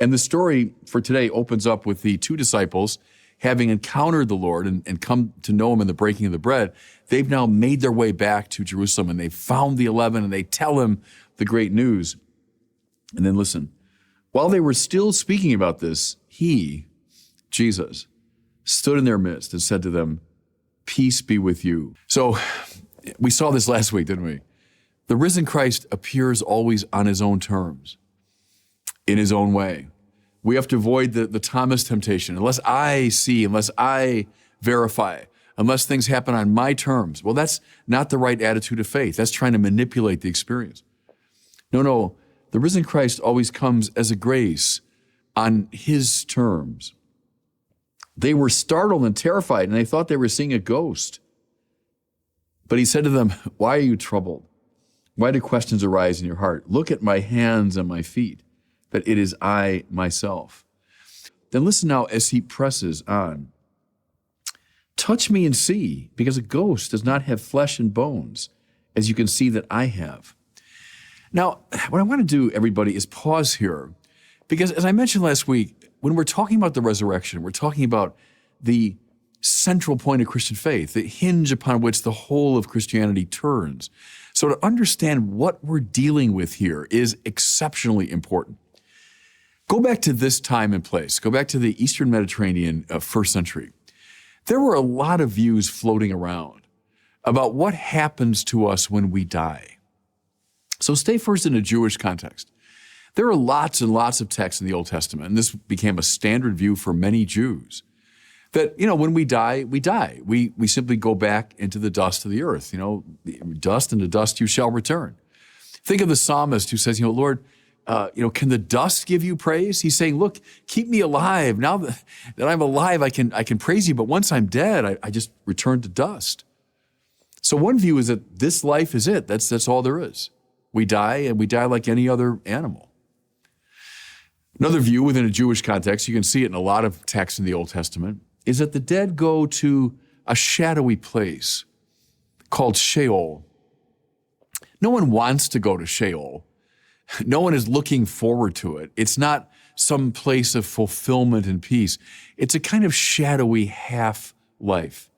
And the story for today opens up with the two disciples having encountered the Lord and come to know him in the breaking of the bread. They've now made their way back to Jerusalem, and they found the 11, and they tell him the great news. And then listen, while they were still speaking about this, he, Jesus, stood in their midst and said to them, "Peace be with you." So we saw this last week, didn't we? The risen Christ appears always on his own terms, in his own way. We have to avoid the Thomas temptation. Unless I see, unless I verify, unless things happen on my terms. Well, that's not the right attitude of faith. That's trying to manipulate the experience. No, the risen Christ always comes as a grace on his terms. They were startled and terrified, and they thought they were seeing a ghost. But he said to them, "Why are you troubled? Why do questions arise in your heart? Look at my hands and my feet, that it is I myself." Then listen now as he presses on. "Touch me and see, because a ghost does not have flesh and bones, as you can see that I have." Now, what I want to do, everybody, is pause here, because as I mentioned last week, when we're talking about the resurrection, we're talking about the central point of Christian faith, the hinge upon which the whole of Christianity turns. So to understand what we're dealing with here is exceptionally important. Go back to this time and place. Go back to the Eastern Mediterranean first century. There were a lot of views floating around about what happens to us when we die. So stay first in a Jewish context. There are lots and lots of texts in the Old Testament, and this became a standard view for many Jews, that, when we die, we die. We simply go back into the dust of the earth. Dust and to dust you shall return. Think of the psalmist who says, Lord, can the dust give you praise? He's saying, look, keep me alive. Now that I'm alive, I can praise you, but once I'm dead, I just return to dust. So one view is that this life is it. That's all there is. We die, and we die like any other animal. Another view within a Jewish context, you can see it in a lot of texts in the Old Testament, is that the dead go to a shadowy place called Sheol. No one wants to go to Sheol. No one is looking forward to it. It's not some place of fulfillment and peace. It's a kind of shadowy half-life.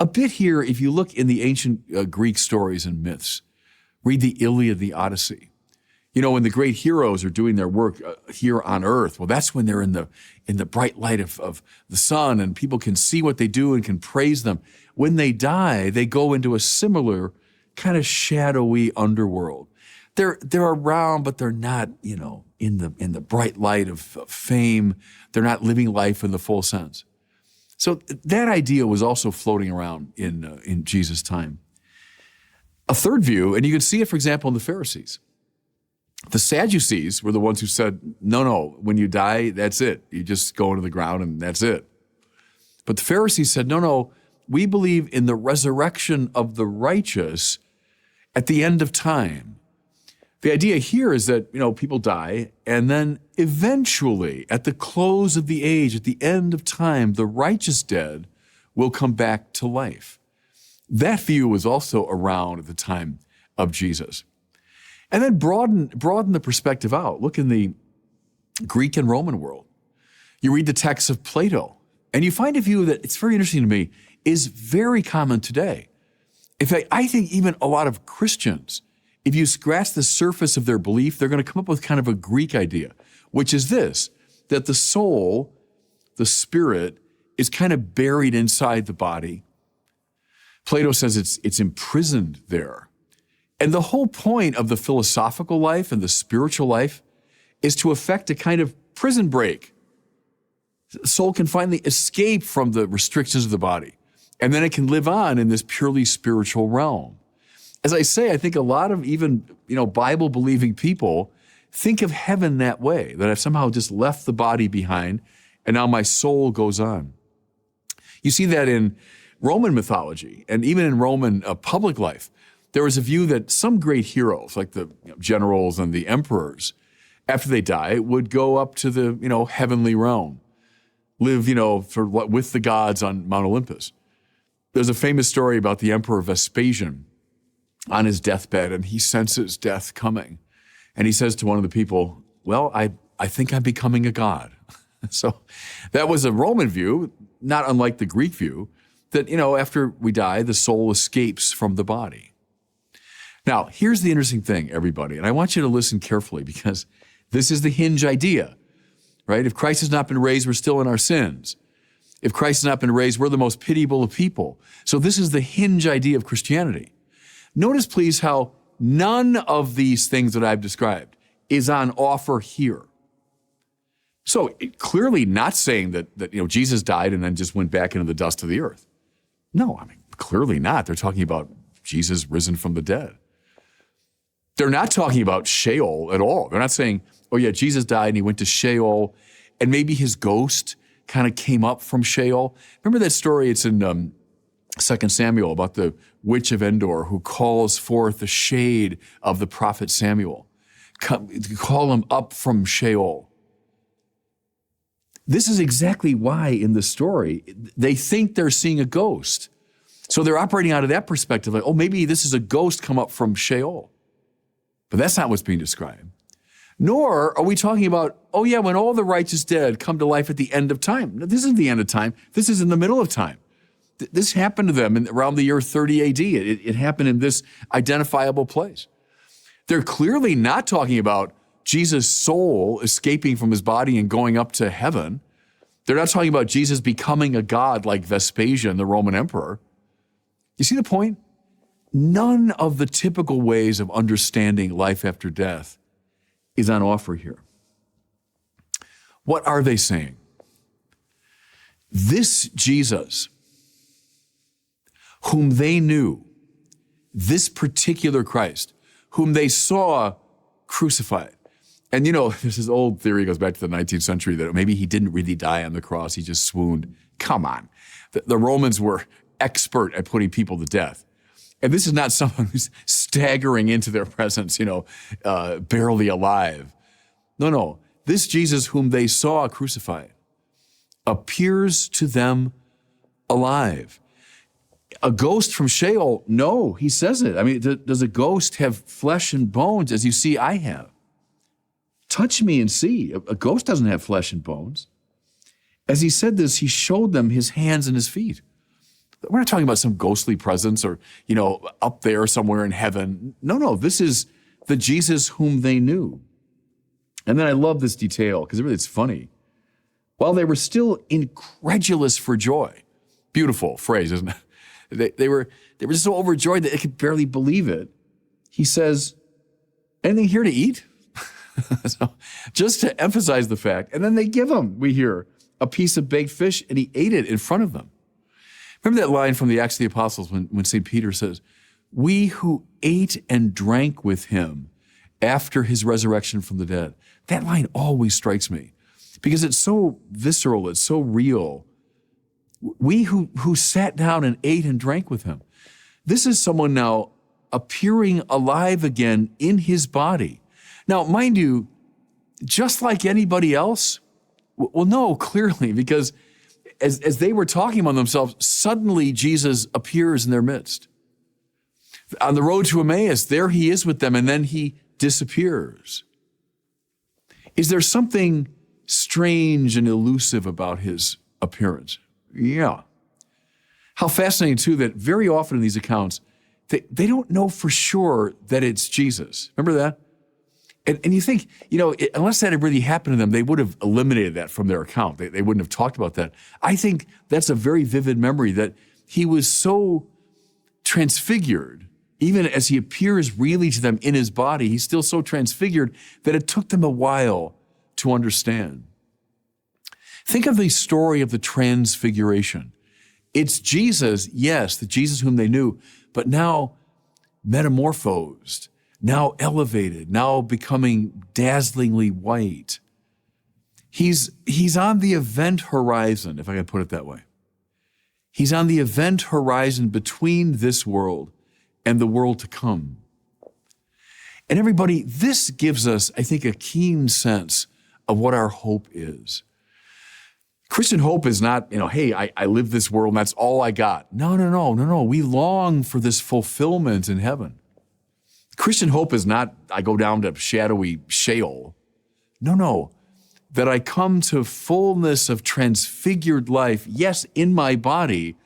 A bit here, if you look in the ancient Greek stories and myths, read the Iliad, the Odyssey. When the great heroes are doing their work here on earth, well, that's when they're in the bright light of the sun, and people can see what they do and can praise them. When they die, they go into a similar kind of shadowy underworld. They're around, but they're not, in the bright light of fame. They're not living life in the full sense. So that idea was also floating around in Jesus' time. A third view, and you can see it, for example, in the Pharisees. The Sadducees were the ones who said, no, when you die, that's it. You just go into the ground and that's it. But the Pharisees said, no, we believe in the resurrection of the righteous at the end of time. The idea here is that, people die, and then eventually, at the close of the age, at the end of time, the righteous dead will come back to life. That view was also around at the time of Jesus. And then broaden the perspective out. Look in the Greek and Roman world. You read the texts of Plato, and you find a view that, it's very interesting to me, is very common today. In fact, I think even a lot of Christians, if you scratch the surface of their belief, they're going to come up with kind of a Greek idea, which is this, that the soul, the spirit, is kind of buried inside the body. Plato says it's imprisoned there. And the whole point of the philosophical life and the spiritual life is to effect a kind of prison break. The soul can finally escape from the restrictions of the body, and then it can live on in this purely spiritual realm. As I say, I think a lot of even, Bible-believing people think of heaven that way, that I've somehow just left the body behind, and now my soul goes on. You see that in Roman mythology, and even in Roman public life. There was a view that some great heroes, like the generals and the emperors, after they die, would go up to the, heavenly realm, live, with the gods on Mount Olympus. There's a famous story about the Emperor Vespasian on his deathbed, and he senses death coming. And he says to one of the people, well, I think I'm becoming a god. So that was a Roman view, not unlike the Greek view, that, after we die, the soul escapes from the body. Now, here's the interesting thing, everybody, and I want you to listen carefully because this is the hinge idea, right? If Christ has not been raised, we're still in our sins. If Christ has not been raised, we're the most pitiable of people. So this is the hinge idea of Christianity. Notice, please, how none of these things that I've described is on offer here. So clearly not saying that Jesus died and then just went back into the dust of the earth. No, clearly not. They're talking about Jesus risen from the dead. They're not talking about Sheol at all. They're not saying, oh yeah, Jesus died and he went to Sheol and maybe his ghost kind of came up from Sheol. Remember that story? It's in 2 Samuel about the witch of Endor who calls forth the shade of the prophet Samuel. Call him up from Sheol. This is exactly why in the story, they think they're seeing a ghost. So they're operating out of that perspective, like, oh, maybe this is a ghost come up from Sheol. But that's not what's being described. Nor are we talking about, oh yeah, when all the righteous dead come to life at the end of time. No, this isn't the end of time. This is in the middle of time. This happened to them around the year 30 AD. It happened in this identifiable place. They're clearly not talking about Jesus' soul escaping from his body and going up to heaven. They're not talking about Jesus becoming a god like Vespasian, the Roman emperor. You see the point? None of the typical ways of understanding life after death is on offer here. What are they saying? This Jesus, whom they knew, this particular Christ, whom they saw crucified. And there's this old theory goes back to the 19th century that maybe he didn't really die on the cross, he just swooned. Come on. The Romans were expert at putting people to death. And this is not someone who's staggering into their presence, barely alive. No. This Jesus whom they saw crucified appears to them alive. A ghost from Sheol? No, he says it. Does a ghost have flesh and bones as you see I have? Touch me and see. A ghost doesn't have flesh and bones. As he said this, he showed them his hands and his feet. We're not talking about some ghostly presence or, up there somewhere in heaven. No, this is the Jesus whom they knew. And then I love this detail because it's funny. While they were still incredulous for joy, beautiful phrase, isn't it? They were just so overjoyed that they could barely believe it. He says, anything here to eat? So, just to emphasize the fact, and then they give him, we hear, a piece of baked fish, and he ate it in front of them. Remember that line from the Acts of the Apostles when St. Peter says, we who ate and drank with him after his resurrection from the dead. That line always strikes me because it's so visceral, it's so real. We who sat down and ate and drank with him. This is someone now appearing alive again in his body. Now, mind you, just like anybody else, well, no, clearly, because as they were talking among themselves, suddenly Jesus appears in their midst. On the road to Emmaus, there he is with them, and then he disappears. Is there something strange and elusive about his appearance? Yeah. How fascinating, too, that very often in these accounts, they don't know for sure that it's Jesus. Remember that? And you think, unless that had really happened to them, they would have eliminated that from their account. They wouldn't have talked about that. I think that's a very vivid memory that he was so transfigured, even as he appears really to them in his body, he's still so transfigured that it took them a while to understand. Think of the story of the transfiguration. It's Jesus, yes, the Jesus whom they knew, but now metamorphosed, now elevated, now becoming dazzlingly white. He's on the event horizon, if I can put it that way. He's on the event horizon between this world and the world to come. And everybody, this gives us, I think, a keen sense of what our hope is. Christian hope is not, hey, I live this world and that's all I got. No. We long for this fulfillment in heaven. Christian hope is not, I go down to shadowy Sheol. No. that I come to fullness of transfigured life, yes, in my body,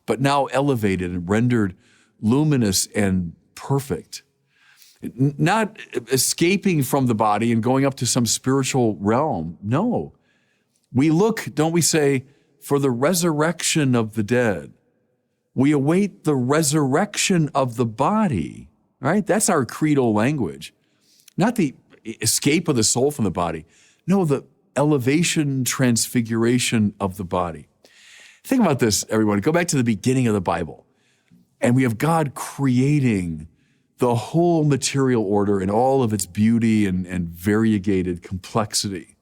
but now elevated and rendered luminous and perfect. Not escaping from the body and going up to some spiritual realm. No. We look, don't we say, for the resurrection of the dead. We await the resurrection of the body, right? That's our creedal language. Not the escape of the soul from the body. No, the elevation, transfiguration of the body. Think about this, everyone. Go back to the beginning of the Bible. And we have God creating the whole material order in all of its beauty and variegated complexity.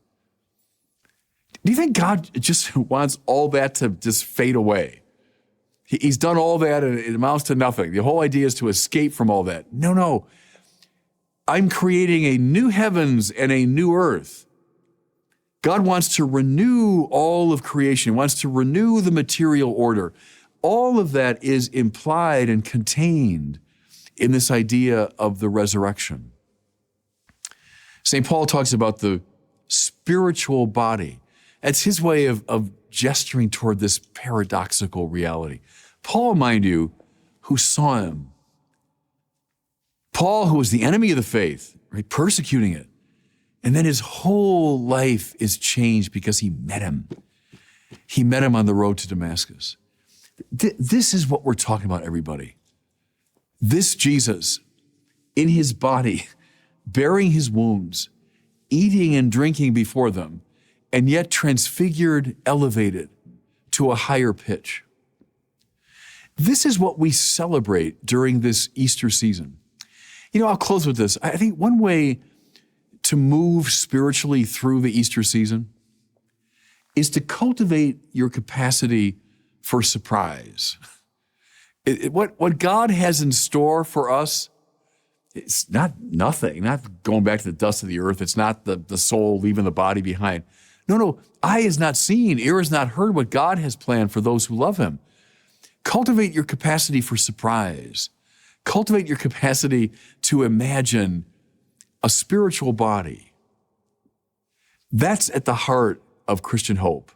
Do you think God just wants all that to just fade away? He's done all that and it amounts to nothing. The whole idea is to escape from all that. No. I'm creating a new heavens and a new earth. God wants to renew all of creation. He wants to renew the material order. All of that is implied and contained in this idea of the resurrection. St. Paul talks about the spiritual body. That's his way of gesturing toward this paradoxical reality. Paul, mind you, who saw him. Paul, who was the enemy of the faith, right, persecuting it. And then his whole life is changed because he met him. He met him on the road to Damascus. This is what we're talking about, everybody. This Jesus, in his body, bearing his wounds, eating and drinking before them, and yet transfigured, elevated to a higher pitch. This is what we celebrate during this Easter season. You know, I'll close with this. I think one way to move spiritually through the Easter season is to cultivate your capacity for surprise. What God has in store for us, it's not nothing, not going back to the dust of the earth. It's not the soul leaving the body behind. No, eye has not seen, ear has not heard what God has planned for those who love him. Cultivate your capacity for surprise. Cultivate your capacity to imagine a spiritual body. That's at the heart of Christian hope.